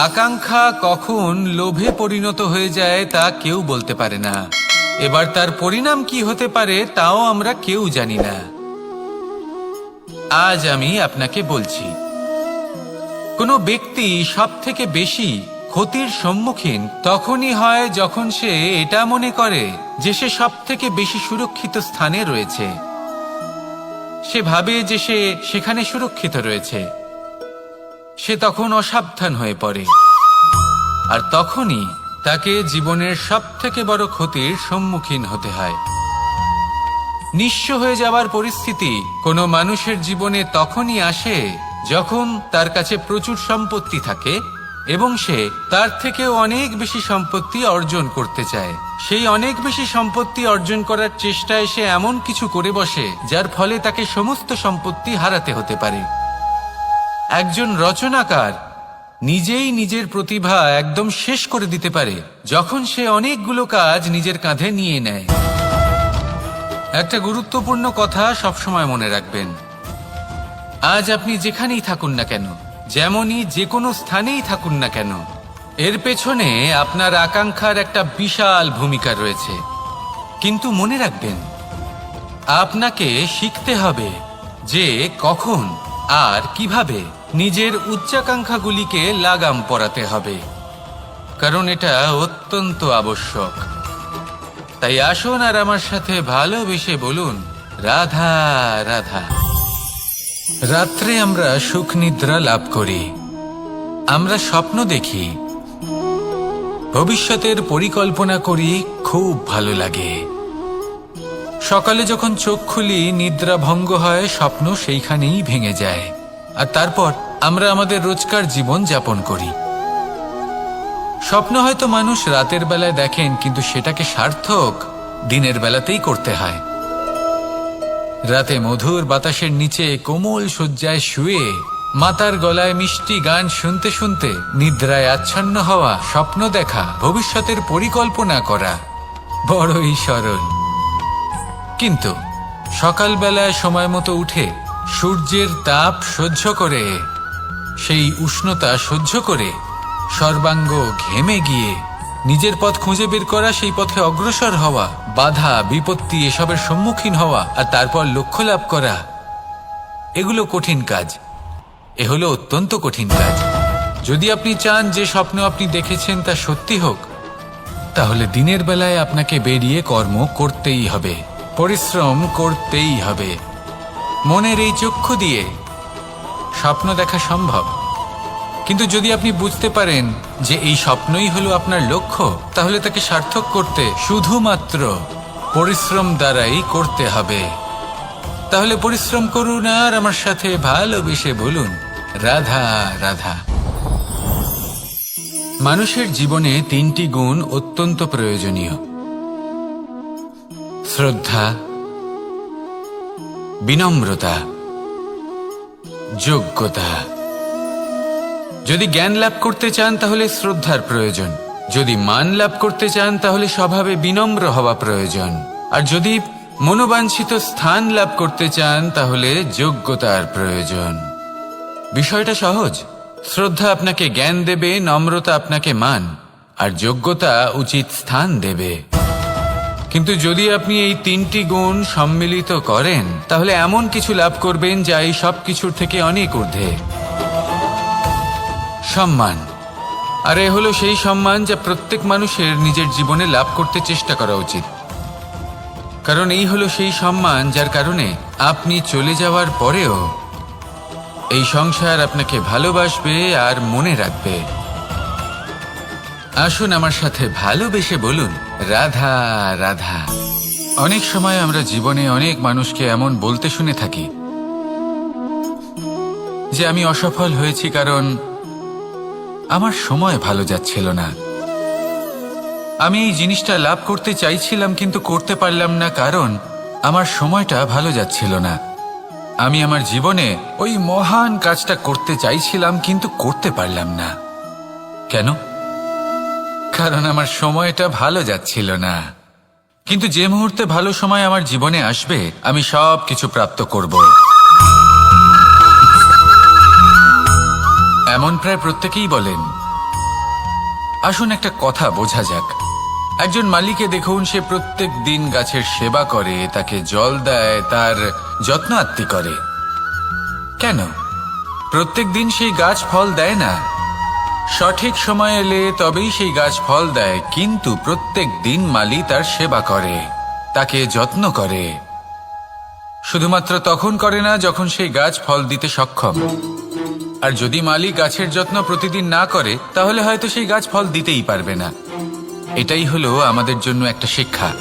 আকাঙ্ক্ষা কখন লোভে পরিণত হয়ে যায় তা কেউ বলতে পারে না। এবার তার পরিণাম কি হতে পারে তাও আমরা কেউ জানি না। আজ আমি আপনাকে বলছি, কোনো ব্যক্তি সবথেকে বেশি ক্ষতির সম্মুখীন তখনই হয় যখন সে এটা মনে করে যে সে সবথেকে বেশি সুরক্ষিত স্থানে রয়েছে। সে ভাবে যে সে সেখানে সুরক্ষিত রয়েছে। সে তখন অসাবধান হয়ে পড়ে, আর তখনই তাকে জীবনের সবথেকে বড় ক্ষতির সম্মুখীন হতে হয়। নিঃস্ব হয়ে যাওয়ার পরিস্থিতি কোনো মানুষের জীবনে তখনই আসে যখন তার কাছে প্রচুর সম্পত্তি থাকে এবং সে তার থেকেও অনেক বেশি সম্পত্তি অর্জন করতে চায়। সেই অনেক বেশি সম্পত্তি অর্জন করার চেষ্টায় সে এমন কিছু করে বসে যার ফলে তাকে সমস্ত সম্পত্তি হারাতে হতে পারে। একজন রচনাকার নিজেই নিজের প্রতিভা একদম শেষ করে দিতে পারে যখন সে অনেকগুলো কাজ নিজের কাঁধে নিয়ে নেয়। একটা গুরুত্বপূর্ণ কথা সবসময় মনে রাখবেন, আজ আপনি যেখানেই থাকুন না কেন, যেমনই যে কোনো স্থানেই থাকুন না কেন, এর পেছনে আপনার আকাঙ্ক্ষার একটা বিশাল ভূমিকা রয়েছে। কিন্তু মনে রাখবেন, আপনাকে শিখতে হবে যে কখন আর কিভাবে নিজের উচ্চাকাঙ্ক্ষাগুলিকে লাগাম পরাতে হবে, কারণ এটা অত্যন্ত আবশ্যক। তাই আসুন আর আমার সাথে ভালোবেসে বলুন, রাধা রাধা। রাত্রে আমরা সুখ নিদ্রা লাভ করি, আমরা স্বপ্ন দেখি, ভবিষ্যতের পরিকল্পনা করি, খুব ভালো লাগে। সকালে যখন চোখ খুলি নিদ্রা ভঙ্গ হয়, স্বপ্ন সেইখানেই ভেঙে যায়, আর তারপর আমরা আমাদের রোজকার জীবন যাপন করি। স্বপ্ন হয়তো মানুষ রাতের বেলায় দেখেন, কিন্তু সেটাকে সার্থক দিনের বেলাতেই করতে হয়। রাতে মধুর বাতাসের নিচে কোমল শয্যায় শুয়ে মাতার গলায় মিষ্টি গান শুনতে শুনতে নিদ্রায় আচ্ছন্ন হওয়া, স্বপ্ন দেখা, ভবিষ্যতের পরিকল্পনা করা বড়ই সরল। কিন্তু সকালবেলায় সময় মতো উঠে সূর্যের তাপ সহ্য করে, সেই উষ্ণতা সহ্য করে সর্বাঙ্গ ঘেমে গিয়ে নিজের পথ খুঁজে বের করা, সেই পথে অগ্রসর হওয়া, বাধা বিপত্তি এসবের সম্মুখীন হওয়া, আর তারপর লক্ষ্য লাভ করা, এগুলো কঠিন কাজ। এ হলো অত্যন্ত কঠিন কাজ। যদি আপনি চান যে স্বপ্ন আপনি দেখেছেন তা সত্যি হোক, তাহলে দিনের বেলায় আপনাকে বেরিয়ে কর্ম করতেই হবে, পরিশ্রম করতেই হবে। মনের এই চক্ষু দিয়ে স্বপ্ন দেখা সম্ভব, কিন্তু যদি আপনি বুঝতে পারেন যে এই স্বপ্নই হলো আপনার লক্ষ্য, তাহলে তাকে সার্থক করতে শুধুমাত্র পরিশ্রম দ্বারাই করতে হবে। তাহলে পরিশ্রম করুন আর আমার সাথে ভালোবেসে বলুন, রাধা রাধা। মানুষের জীবনে তিনটি গুণ অত্যন্ত প্রয়োজনীয়: শ্রদ্ধা, বিনম্রতা, যোগ্যতা। যদি জ্ঞান লাভ করতে চান তাহলে শ্রদ্ধার প্রয়োজন, যদি মান লাভ করতে চান তাহলে স্বভাবে বিনম্র হওয়া প্রয়োজন, আর যদি মনোবাঞ্ছিত স্থান লাভ করতে চান তাহলে যোগ্যতার প্রয়োজন। বিষয়টা সহজ। শ্রদ্ধা আপনাকে জ্ঞান দেবে, নম্রতা আপনাকে মান, আর যোগ্যতা উচিত স্থান দেবে। কিন্তু যদি আপনি এই তিনটি গুণ সম্মিলিত করেন তাহলে এমন কিছু লাভ করবেন যা এই সব কিছুর থেকে অনেক ঊর্ধ্বে। সম্মান। আর এ হলো সেই সম্মান যা প্রত্যেক মানুষের নিজের জীবনে লাভ করতে চেষ্টা করা উচিত, কারণ এই হলো সেই সম্মান যার কারণে আপনি চলে যাওয়ার পরেও এই সংসার আপনাকে ভালোবাসবে আর মনে রাখবে। আসুন আমার সাথে ভালোবেসে বলুন, রাধা রাধা। অনেক সময় আমরা জীবনে অনেক মানুষকে এমন বলতে শুনে থাকি যে আমি অসফল হয়েছি কারণ আমার সময় ভালো যাচ্ছিল না। আমি এই জিনিসটা লাভ করতে চাইছিলাম কিন্তু করতে পারলাম না কারণ আমার সময়টা ভালো যাচ্ছিল না। আমি আমার জীবনে ওই মহান কাজটা করতে চাইছিলাম কিন্তু করতে পারলাম না। কেন? কারণ আমার সময়টা ভালো যাচ্ছিল না। কিন্তু যে মুহূর্তে ভালো সময় আমার জীবনে আসবে আমি সব কিছু প্রাপ্ত করব। এমন প্রায় প্রত্যেকেই বলেন আসুন একটা কথা বোঝা যাক। একজন মালিকে দেখুন, সে প্রত্যেক দিন গাছের সেবা করে, তাকে জল দেয়, তার যত্ন আত্তি করে। কেন প্রত্যেক দিন সেই গাছ ফল দেয় না? সঠিক সময় এলে তবেই সেই গাছ ফল দেয়, কিন্তু প্রত্যেক দিন মালি তার সেবা করে, তাকে যত্ন করে। শুধুমাত্র তখন করে না যখন সেই গাছ ফল দিতে সক্ষম। আর যদি মালি গাছের যত্ন প্রতিদিন না করে, তাহলে হয়তো সেই গাছ ফল দিতেই পারবে না। এটাই হলো আমাদের জন্য একটা শিক্ষা।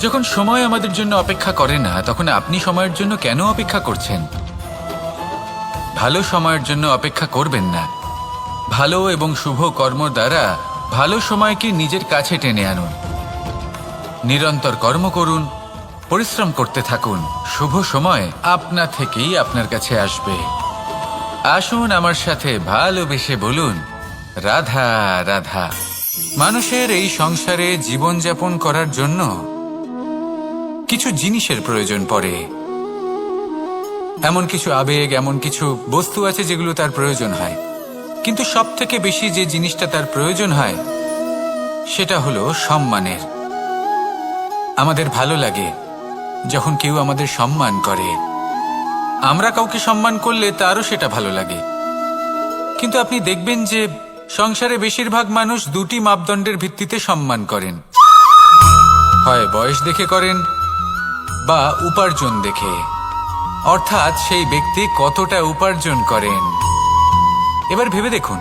যখন সময় আমাদের জন্য অপেক্ষা করে না, তখন আপনি সময়ের জন্য কেন অপেক্ষা করছেন? ভালো সময়ের জন্য অপেক্ষা করবেন না। ভালো এবং শুভ কর্ম দ্বারা ভালো সময়কে নিজের কাছে টেনে আনুন। নিরন্তর কর্ম করুন, পরিশ্রম করতে থাকুন। শুভ সময় আপনা থেকেই আপনার কাছে আসবে। আসুন আমার সাথে ভালোবেসে বলুন, রাধা রাধা। মানুষের এই সংসারে জীবনযাপন করার জন্য কিছু জিনিসের প্রয়োজন পড়ে। এমন কিছু আবেগ, এমন কিছু বস্তু আছে যেগুলো তার প্রয়োজন হয়। কিন্তু সব থেকে বেশি যে জিনিসটা তার প্রয়োজন হয় সেটা হলো সম্মানের। আমাদের ভালো লাগে যখন কেউ আমাদের সম্মান করে। আমরা কাউকে সম্মান করলে তারও সেটা ভালো লাগে। কিন্তু আপনি দেখবেন যে সংসারে বেশিরভাগ মানুষ দুটি মাপদণ্ডের ভিত্তিতে সম্মান করেন। হয় বয়স দেখে করেন বা উপার্জন দেখে, অর্থাৎ সেই ব্যক্তি কতটা উপার্জন করেন। এবার ভেবে দেখুন,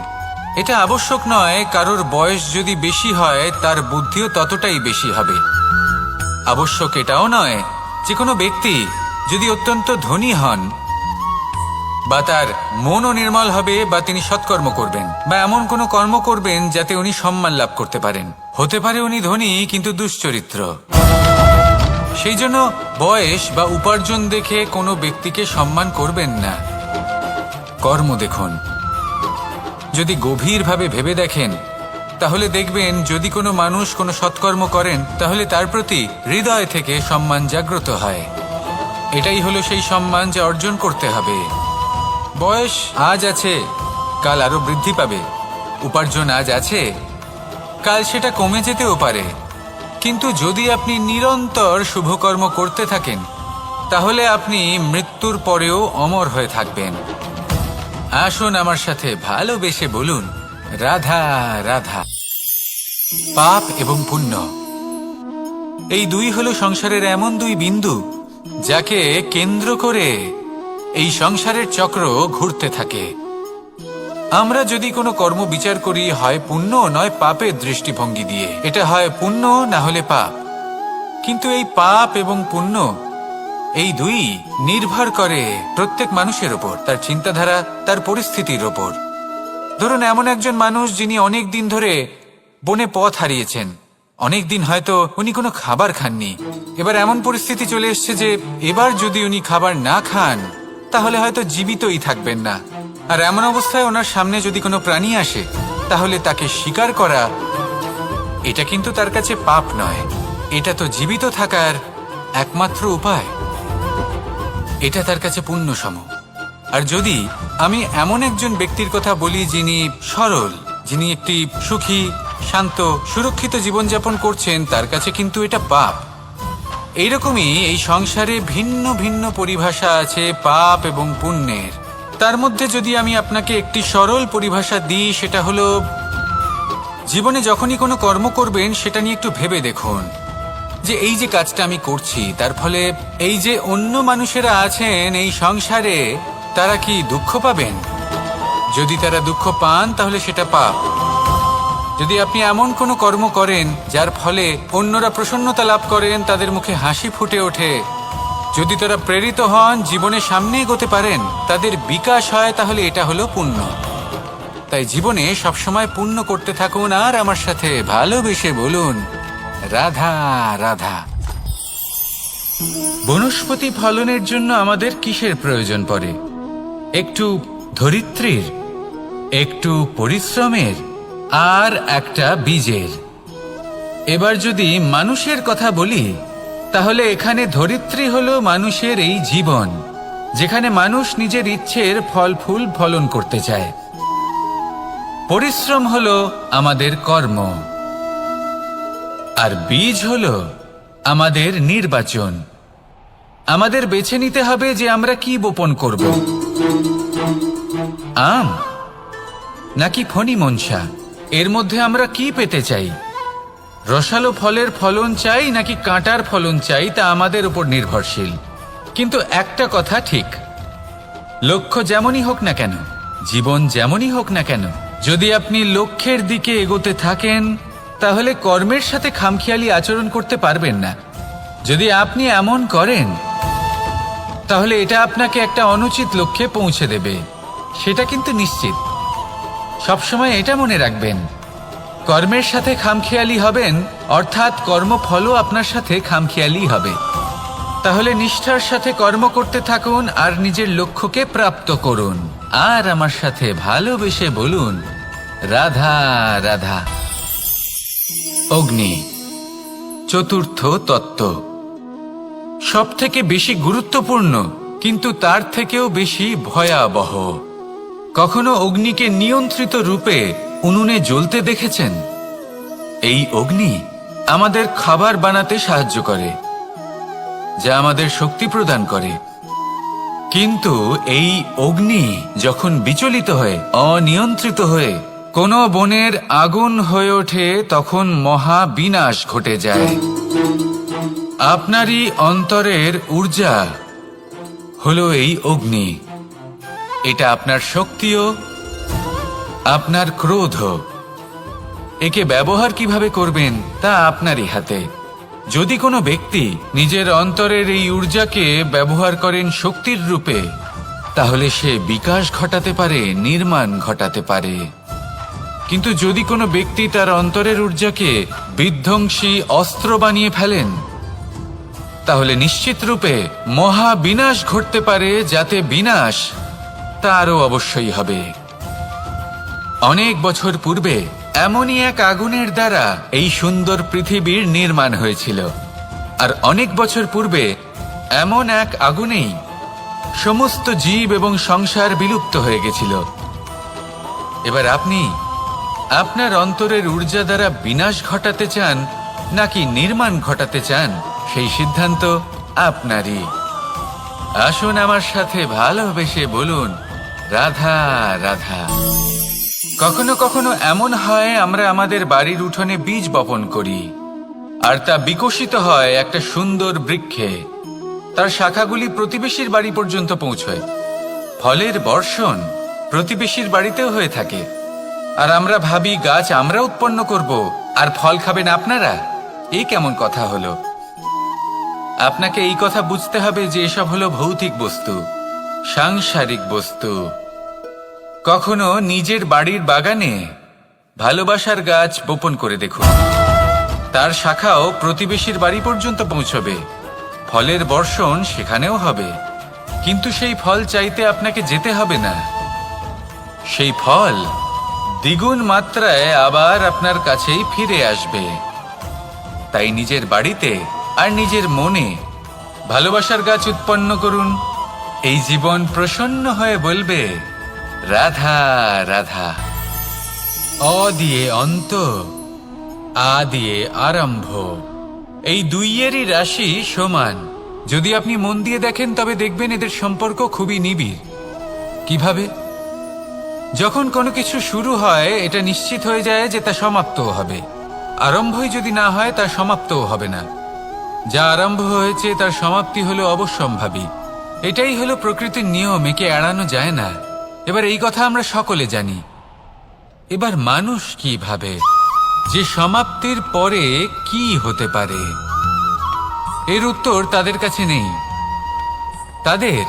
এটা আবশ্যক নয় কারোর বয়স যদি বেশি হয় তার বুদ্ধিও ততটাই বেশি হবে। আবশ্যক এটাও নয় যে কোনো ব্যক্তি যদি অত্যন্ত ধনী হন বা তার মনও নির্মল হবে বা তিনি সৎকর্ম করবেন বা এমন কোনো কর্ম করবেন যাতে উনি সম্মান লাভ করতে পারেন। হতে পারে উনি ধনী কিন্তু দুশ্চরিত্র। সেই জন্য বয়স বা উপার্জন দেখে কোনো ব্যক্তিকে সম্মান করবেন না। কর্ম দেখুন। যদি গভীরভাবে ভেবে দেখেন তাহলে দেখবেন যদি কোনো মানুষ কোনো সৎকর্ম করেন তাহলে তার প্রতি হৃদয় থেকে সম্মান জাগ্রত হয়। এটাই হলো সেই সম্মান যা অর্জন করতে হবে। বয়স আজ আছে, কাল আরো বৃদ্ধি পাবে। উপার্জন আজ আছে, কাল সেটা কমে যেতেও পারে। কিন্তু যদি আপনি নিরন্তর শুভকর্ম করতে থাকেন তাহলে আপনি মৃত্যুর পরেও অমর হয়ে থাকবেন। আসুন আমার সাথে ভালোবেসে বলুন, রাধা রাধা। পাপ এবং পুণ্য, এই দুই হলো সংসারের এমন দুই বিন্দু যাকে কেন্দ্র করে এই সংসারের চক্র ঘুরতে থাকে। আমরা যদি কোনো কর্ম বিচার করি, হয় পুণ্য নয় পাপের দৃষ্টিভঙ্গি দিয়ে, এটা হয় পুণ্য না হলে পাপ। কিন্তু এই পাপ এবং পুণ্য এই দুই নির্ভর করে প্রত্যেক মানুষের ওপর, তার চিন্তাধারা, তার পরিস্থিতির ওপর। ধরুন এমন একজন মানুষ যিনি অনেক দিন ধরে বনে পথ হারিয়েছেন, অনেক দিন হয়তো উনি কোনো খাবার খাননি। এবার এমন পরিস্থিতি চলে এসছে যে এবার যদি উনি খাবার না খান তাহলে হয়তো জীবিতই থাকবেন না। আর এমন অবস্থায় ওনার সামনে যদি কোনো প্রাণী আসে তাহলে তাকে শিকার করা, এটা কিন্তু তার কাছে পাপ নয়। এটা তো জীবিত থাকার একমাত্র উপায়। এটা তার কাছে পুণ্যসম। আর যদি আমি এমন একজন ব্যক্তির কথা বলি যিনি সরল, যিনি একটি সুখী, শান্ত, সুরক্ষিত জীবনযাপন করছেন, তার কাছে কিন্তু এটা পাপ। এইরকমই এই সংসারে ভিন্ন ভিন্ন পরিভাষা আছে পাপ এবং পুণ্যের। তার মধ্যে যদি আমি আপনাকে একটি সরল পরিভাষা দিই, সেটা হলো জীবনে যখনই কোনো কর্ম করবেন সেটা নিয়ে একটু ভেবে দেখুন যে এই যে কাজটা আমি করছি তার ফলে এই যে অন্য মানুষেরা আছেন এই সংসারে, তারা কি দুঃখ পাবেন? যদি তারা দুঃখ পান তাহলে সেটা পাপ। যদি আপনি এমন কোনো কর্ম করেন যার ফলে অন্যরা প্রসন্নতা লাভ করেন, তাদের মুখে হাসি ফুটে ওঠে, যদি তারা প্রেরিত হন, জীবনে সামনে এগোতে পারেন, তাদের বিকাশ হয়, তাহলে এটা হলো পুণ্য। তাই জীবনে সবসময় পুণ্য করতে থাকুন আর আমার সাথে ভালোবেসে বলুন, রাধা রাধা। বনস্পতি ফলনের জন্য আমাদের কিসের প্রয়োজন পড়ে? একটু ধরিত্রীর, একটু পরিশ্রমের আর একটা বীজের। এবার যদি মানুষের কথা বলি তাহলে এখানে ধরিত্রী হলো মানুষের এই জীবন, যেখানে মানুষ নিজের ইচ্ছের ফল ফুল ফলন করতে চায়। পরিশ্রম হলো আমাদের কর্ম, আর বীজ হলো আমাদের নির্বাচন। আমাদের বেছে নিতে হবে যে আমরা কি বপন করব, আম নাকি ফণি মনসা। এর মধ্যে আমরা কি পেতে চাই? রসালো ফলের ফলন চাই নাকি কাঁটার ফলন চাই, তা আমাদের উপর নির্ভরশীল। কিন্তু একটা কথা ঠিক, লক্ষ্য যেমনই হোক না কেন, জীবন যেমনই হোক না কেন, যদি আপনি লক্ষ্যের দিকে এগোতে থাকেন তাহলে কর্মের সাথে খামখেয়ালি আচরণ করতে পারবেন না। যদি আপনি এমন করেন তাহলে এটা আপনাকে একটা অনুচিত লক্ষ্যে পৌঁছে দেবে, সেটা কিন্তু নিশ্চিত। সবসময় এটা মনে রাখবেন, কর্মের সাথে খামখেয়ালি হবেন অর্থাৎ কর্মফলও আপনার সাথে খামখেয়ালি হবে। তাহলে নিষ্ঠার সাথে কর্ম করতে থাকুন আর নিজের লক্ষ্যকে প্রাপ্ত করুন। আর আমার সাথে ভালোবেসে বলুন, রাধা রাধা। অগ্নি চতুর্থ তত্ত্ব, সব থেকে বেশি গুরুত্বপূর্ণ কিন্তু তার থেকেও বেশি ভয়াবহ। কখনো অগ্নিকে নিয়ন্ত্রিত রূপে উনুনে জ্বলতে দেখেছেন? এই অগ্নি আমাদের খাবার বানাতে সাহায্য করে, যা আমাদের শক্তি প্রদান করে। কিন্তু এই অগ্নি যখন বিচলিত হয়ে, অনিয়ন্ত্রিত হয়ে কোনো বনের আগুন হয়ে ওঠে, তখন মহা বিনাশ ঘটে যায়। আপনারই অন্তরের ঊর্জা হলো এই অগ্নি। এটা আপনার শক্তিও, আপনার ক্রোধ। একে ব্যবহার কিভাবে করবেন তা আপনারই হাতে। যদি কোনো ব্যক্তি নিজের অন্তরের এই ঊর্জাকে ব্যবহার করেন শক্তির রূপে, তাহলে সে বিকাশ ঘটাতে পারে, নির্মাণ ঘটাতে পারে। কিন্তু যদি কোনো ব্যক্তি তার অন্তরের ঊর্জাকে বিধ্বংসী অস্ত্র বানিয়ে ফেলেন, তাহলে নিশ্চিত রূপে মহা বিনাশ ঘটতে পারে, যাতে বিনাশ তারও অবশ্যই হবে। অনেক বছর পূর্বে এমনই এক আগুনের দ্বারা এই সুন্দর পৃথিবীর নির্মাণ হয়েছিল। আর অনেক বছর পূর্বে এমন এক আগুনেই সমস্ত জীব এবং সংসার বিলুপ্ত হয়ে গেছিল। এবার আপনি আপনার অন্তরের ঊর্জা দ্বারা বিনাশ ঘটাতে চান নাকি নির্মাণ ঘটাতে চান, সেই সিদ্ধান্ত আপনারই। আসুন আমার সাথে ভালোবেসে বলুন, রাধা রাধা। কখনো কখনো এমন হয়, আমরা আমাদের বাড়ির উঠোনে বীজ বপন করি আর তা বিকশিত হয় একটা সুন্দর বৃক্ষে। তার শাখাগুলি প্রতিবেশীর বাড়ি পর্যন্ত পৌঁছয়। ফলের বর্ষণ প্রতিবেশীর বাড়িতেও হয়ে থাকে। আর আমরা ভাবি গাছ আমরা উৎপন্ন করব আর ফল খাবেন আপনারা। এই কেমন কথা হলো? আপনাকে এই কথা বুঝতে হবে যে এসব হলো ভৌতিক বস্তু, সাংসারিক বস্তু। কখনো নিজের বাড়ির বাগানে ভালোবাসার গাছ বপন করে দেখুন। তার শাখাও প্রতিবেশীর বাড়ি পর্যন্ত পৌঁছবে, ফলের বর্ষণ সেখানেও হবে। কিন্তু সেই ফল চাইতে আপনাকে যেতে হবে না, সেই ফল দ্বিগুণ মাত্রায় আবার আপনার কাছেই ফিরে আসবে। তাই নিজের বাড়িতে আর নিজের মনে ভালোবাসার গাছ উৎপন্ন করুন। এই জীবন প্রসন্ন হয়ে বলবে, রাধা রাধা। অ দিয়ে অন্ত, আ দিয়ে আরম্ভ, এই দুইয়েরই রাশি সমান। যদি আপনি মন দিয়ে দেখেন তবে দেখবেন এদের সম্পর্ক খুবই নিবিড়। কিভাবে? যখন কোনো কিছু শুরু হয় এটা নিশ্চিত হয়ে যায় যে তা সমাপ্তও হবে। আরম্ভই যদি না হয় তা সমাপ্তও হবে না। যা আরম্ভ হয়েছে তার সমাপ্তি হলো অবশ্যম্ভাবী। এটাই হলো প্রকৃতির নিয়ম, একে এড়ানো যায় না। এবার এই কথা আমরা সকলে জানি। এবার মানুষ কি ভাবে যে সমাপ্তির পরে কি হতে পারে, এর উত্তর তাদের কাছে নেই। তাদের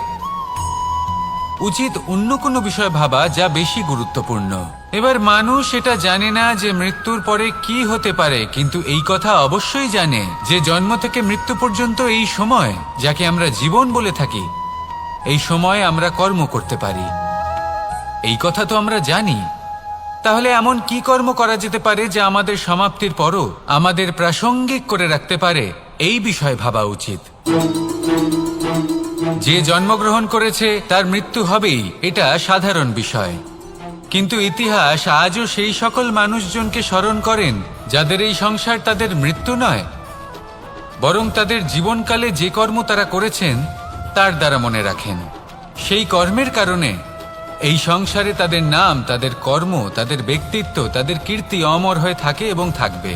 উচিত অন্য কোনো বিষয় ভাবা যা বেশি গুরুত্বপূর্ণ। এবার মানুষ এটা জানে না যে মৃত্যুর পরে কি হতে পারে, কিন্তু এই কথা অবশ্যই জানে যে জন্ম থেকে মৃত্যু পর্যন্ত এই সময়, যাকে আমরা জীবন বলে থাকি, এই সময় আমরা কর্ম করতে পারি। এই কথা তো আমরা জানি। তাহলে এমন কি কর্ম করা যেতে পারে যা আমাদের সমাপ্তির পরও আমাদের প্রাসঙ্গিক করে রাখতে পারে, এই বিষয়ে ভাবা উচিত। যে জন্মগ্রহণ করেছে তার মৃত্যু হবেই, এটা সাধারণ বিষয়। কিন্তু ইতিহাস আজও সেই সকল মানুষজনকে স্মরণ করেন যাদের এই সংসার তাদের মৃত্যু নয়, বরং তাদের জীবনকালে যে কর্ম তারা করেছেন তার দ্বারা মনে রাখেন। সেই কর্মের কারণে এই সংসারে তাদের নাম, তাদের কর্ম, তাদের ব্যক্তিত্ব, তাদের কীর্তি অমর হয়ে থাকে এবং থাকবে।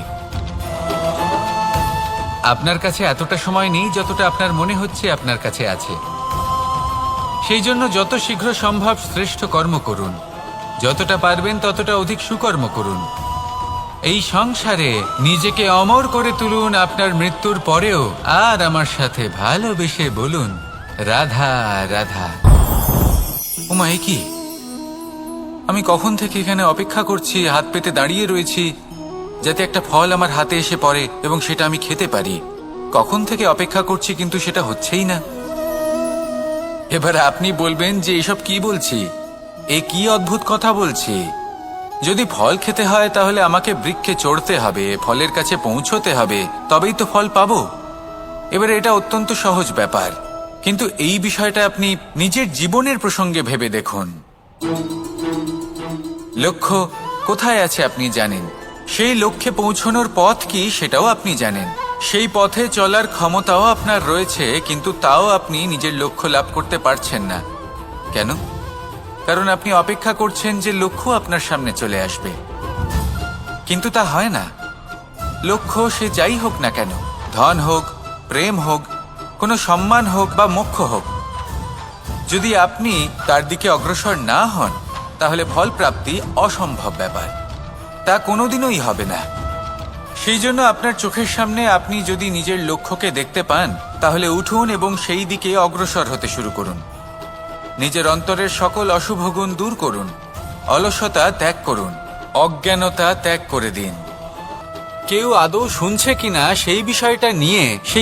আপনার কাছে এতটা সময় নেই যতটা আপনার মনে হচ্ছে আপনার কাছে আছে। সেই জন্য যত শীঘ্র সম্ভব শ্রেষ্ঠ কর্ম করুন, যতটা পারবেন ততটা অধিক সুকর্ম করুন। এই সংসারে নিজেকে অমর করে তুলুন আপনার মৃত্যুর পরেও। আর আমার সাথে ভালোবেসে বলুন, রাধা রাধা। ওমা, এ কি? আমি কখন থেকে এখানে অপেক্ষা করছি, হাত পেতে দাঁড়িয়ে রয়েছি যাতে একটা ফল আমার হাতে এসে পড়ে এবং সেটা আমি খেতে পারি। কখন থেকে অপেক্ষা করছি, কিন্তু সেটা হচ্ছেই না। এবার আপনি বলবেন যে এসব কি বলছি, এ কি অদ্ভুত কথা বলছি। যদি ফল খেতে হয় তাহলে আমাকে বৃক্ষে চড়তে হবে, ফলের কাছে পৌঁছতে হবে, তবেই তো ফল পাবো। এবারে এটা অত্যন্ত সহজ ব্যাপার, কিন্তু এই বিষয়টা আপনি নিজের জীবনের প্রসঙ্গে ভেবে দেখুন। লক্ষ্য কোথায় আছে আপনি জানেন, সেই লক্ষ্যে পৌঁছানোর পথ কি সেটাও আপনি জানেন, সেই পথে চলার ক্ষমতাও আপনার রয়েছে, কিন্তু তাও আপনি নিজের লক্ষ্য লাভ করতে পারছেন না। কেন? কারণ আপনি অপেক্ষা করছেন যে লক্ষ্য আপনার সামনে চলে আসবে, কিন্তু তা হয় না। লক্ষ্য সে যাই হোক না কেন, ধন হোক, প্রেম হোক, কোনো সম্মান হোক বা মোক্ষ হোক, যদি আপনি তার দিকে অগ্রসর না হন তাহলে ফল প্রাপ্তি অসম্ভব ব্যাপার, তা কোনোদিনই হবে না। সেই জন্য আপনার চোখের সামনে আপনি যদি নিজের লক্ষ্যকে দেখতে পান তাহলে উঠুন এবং সেই দিকে অগ্রসর হতে শুরু করুন। নিজের অন্তরের সকল অশুভ গুণ দূর করুন, অলসতা ত্যাগ করুন, অজ্ঞানতা ত্যাগ করে দিন। কেউ আদৌ শুনছে কিনা সেই বিষয়টা নিয়ে